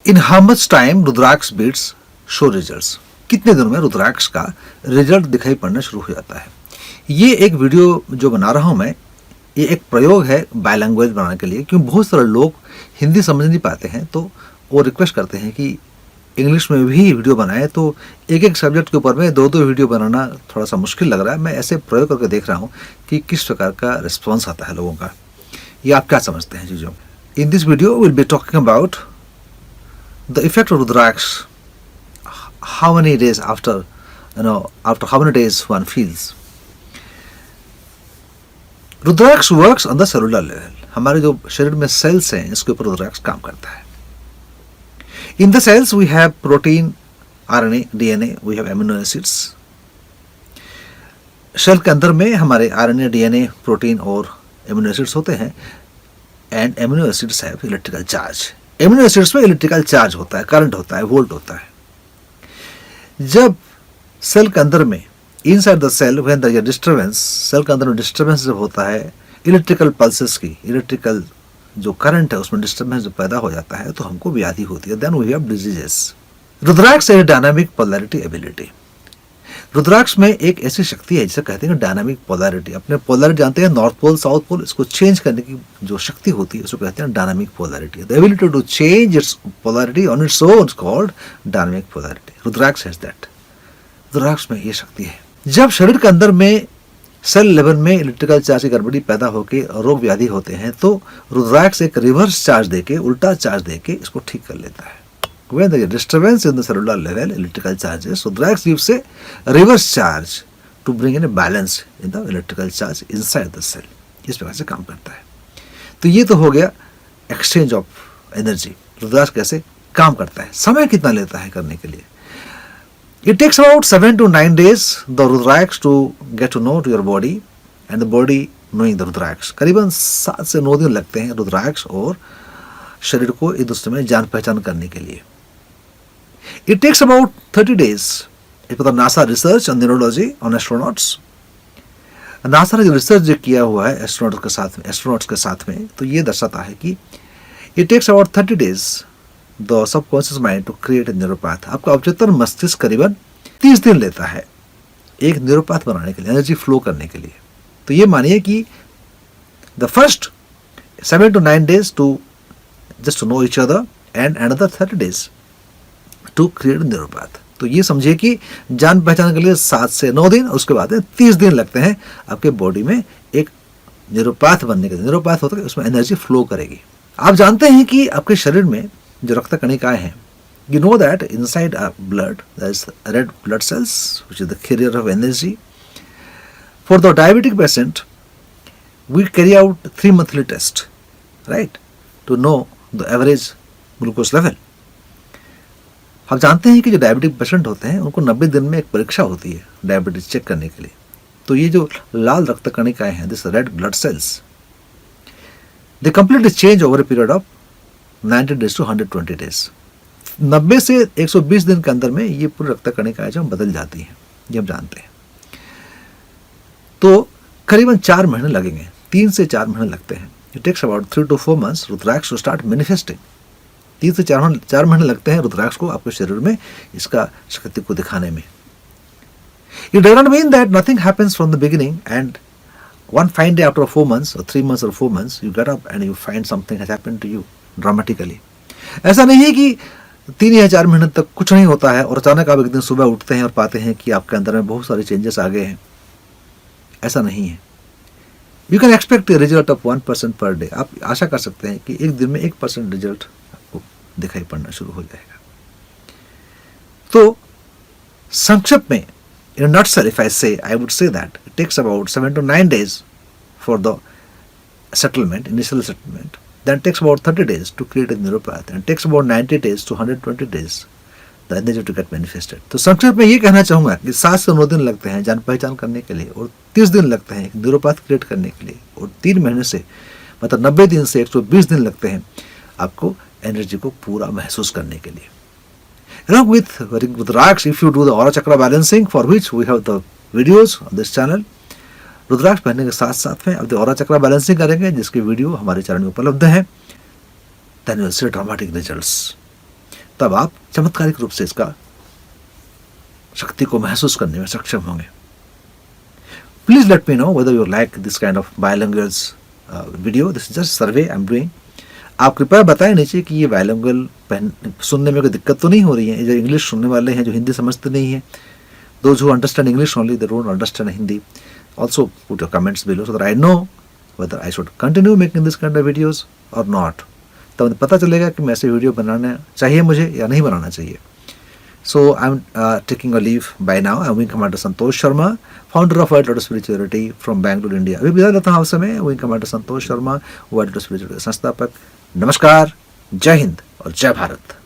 In how much time rudraksha beads show results, कितने दिनों में रुद्राक्ष का रिजल्ट दिखाई पड़ना शुरू हो जाता है। ये एक वीडियो जो बना रहा हूँ मैं, ये एक प्रयोग है बायलैंग्वेज बनाने के लिए, क्योंकि बहुत सारे लोग हिंदी समझ नहीं पाते हैं, तो वो रिक्वेस्ट करते हैं कि इंग्लिश में भी वीडियो बनाए। तो एक एक सब्जेक्ट के ऊपर में दो दो वीडियो बनाना थोड़ा सा मुश्किल लग रहा है। मैं ऐसे प्रयोग करके देख रहा हूँ कि किस प्रकार का रिस्पॉन्स आता है लोगों का। ये आप क्या समझते हैं चीज़ों। In this video will be talking about the effect of rudraksha, how many days after how many days one feels. Rudraksha works on the cellular level, हमारे जो शरीर में सेल्स हैं इसके ऊपर रुद्राक्ष काम करता है। In the cells we have protein, RNA, DNA, we have amino acids. Cell के अंदर में हमारे आरएनए, डीएनए, प्रोटीन और एमिनो एसिड्स होते हैं। And amino acids have electrical charge. Amino acids में इलेक्ट्रिकल चार्ज होता है, करंट होता है, वोल्ट होता है। जब सेल के अंदर में inside the cell when there is disturbance, cell के अंदर में डिस्टरबेंस जब होता है, इलेक्ट्रिकल पल्सेस की, इलेक्ट्रिकल जो करंट है उसमें डिस्टरबेंस जब पैदा हो जाता है तो हमको व्याधि होती है। Then we have diseases. रुद्राक्ष है डायनामिक पोलैरिटी एबिलिटी। रुद्राक्ष में एक ऐसी शक्ति है जिसे कहते हैं डायनामिक पोलैरिटी। अपने पोलैरिटी जानते हैं, नॉर्थ पोल, साउथ पोल, इसको चेंज करने की जो शक्ति होती है उसको कहते हैं dynamic polarity. The ability to change it's polarity on its own is called dynamic polarity. Rudraksha has that. रुद्राक्ष में ये शक्ति है। जब शरीर के अंदर में सेल लेवल में इलेक्ट्रिकल चार्ज की गड़बड़ी पैदा होकर रोग व्याधि होते हैं तो रुद्राक्ष एक रिवर्स चार्ज देके, उल्टा चार्ज देके इसको ठीक कर लेता है। When there is disturbance in the cellular level, electrical charges, Rudraksha gives a reverse charge to bring in a balance in the electrical charge inside the cell. इस प्रकार से काम करता है। तो ये तो हो गया एक्सचेंज ऑफ एनर्जी। रुद्राक्ष कैसे काम करता है, समय कितना लेता है करने के लिए। It takes about 7 to 9 days the Rudraksha to get to know to your body and the body knowing the Rudraksha. करीबन 7 से 9 दिन लगते हैं रुद्राक्ष और शरीर को एक दूसरे में जान पहचान करने के लिए। It takes about 30 days. एक पता NASA research on neurology on astronauts. NASA ने जो रिसर्च जो किया हुआ है एस्ट्रोनॉट्स के साथ में, तो ये दर्शाता है कि it takes about 30 days the subconscious mind to create a neuropath. आपका अवचेतन मस्तिष्क करीबन 30 दिन लेता है एक न्यूरोपैथ बनाने के लिए, एनर्जी फ्लो करने के लिए। तो ये मानिए कि the first 7 to 9 days to just to know each other and another 30 days to create a neuropath. तो ये समझिए कि जान पहचान के लिए 7 से 9 दिन, उसके बाद 30 दिन लगते हैं आपके बॉडी में एक न्यूरोपैथ बनने के लिए। न्यूरोपैथ होता है उसमें एनर्जी फ्लो करेगी। आप जानते हैं कि आपके शरीर में जो रक्त कणिकाएं हैं, you know that inside our blood there is red blood cells which is the carrier of energy. For the diabetic patient we carry out 3 monthly tests, right, to know the average glucose level. हम जानते हैं कि जो diabetic patient होते हैं उनको 90 दिन में एक परीक्षा होती है डायबिटीज चेक करने के लिए। तो ये जो लाल रक्त कणिकाएं हैं, this red blood cells, they completely change over a period of 90 days to 120 days. 90 से 120 दिन के अंदर में ये पूरी रक्त कणिकाएं जो बदल जाती हैं, ये हम जानते हैं। तो करीबन 4 महीने लगेंगे, 3 से 4 महीने लगते हैं। It takes about 3 to 4 months rudraksha to start manifesting. 3 से 4 महीने लगते हैं रुद्राक्ष को आपके शरीर में इसका शक्ति को दिखाने में। It does not mean that nothing happens from the beginning and one fine day after 4 months or 3 months or 4 months you get up and you find something has happened to you dramatically. ऐसा नहीं है कि 3 या 4 महीने तक कुछ नहीं होता है और अचानक आप एक दिन सुबह उठते हैं और पाते हैं कि आपके अंदर में बहुत सारे चेंजेस आ गए हैं। ऐसा नहीं है। You can expect a result of 1% per day. आप आशा कर सकते हैं कि एक दिन में 1% रिजल्ट आपको दिखाई पड़ना शुरू हो जाएगा। तो संक्षिप्त में, in a nutshell, if I say, I would say that it takes about 7 to 9 days for the settlement, initial settlement. Then it takes about 30 days to create a neuropath, and it takes about 90 days to 120 days the energy to get manifested. तो संक्षिप्त में ये कहना चाहूँगा कि 7 से 9 दिन लगते हैं जान पहचान करने के लिए और 30 दिन लगते हैं न्यूरोपैथ क्रिएट करने के लिए और 3 महीने से मतलब 90 दिन से 120 दिन लगते हैं आपको एनर्जी को पूरा महसूस करने के लिए। Along with Rudraksha, if you do the aura chakra balancing, for which we have the videos on this channel, रुद्राक्ष पहनने के साथ साथ में अब ऑरा चक्रा बैलेंसिंग करेंगे जिसकी वीडियो हमारे चैनल में उपलब्ध है। Then you will see dramatic results. तब आप चमत्कारिक रूप से इसका शक्ति को महसूस करने में सक्षम होंगे. Please let me know whether you like this kind of bilingual video. This is just survey I'm doing. आप कृपया बताएं नीचे कि ये बायलिंगुअल सुनने में कोई दिक्कत तो नहीं हो रही है. जो इंग्लिश सुनने वाले हैं, जो हिंदी समझते नहीं हैं, those who understand English only, they don't understand Hindi. Also put your comments below so that I know whether I should continue making this kind of videos or not. तब पता चलेगा कि मैं ऐसे वीडियो बनाना चाहिए मुझे या नहीं बनाना चाहिए. So I'm taking a leave by now. I'm Wing Commander Santosh Sharma, founder of White Lotus Spirituality from Bangalore, India. अभी विदा लेता हूँ आपसे मैं, Wing Commander Santosh Sharma, White Lotus Spirituality संस्थापक. नमस्कार, जय हिंद और जय भारत.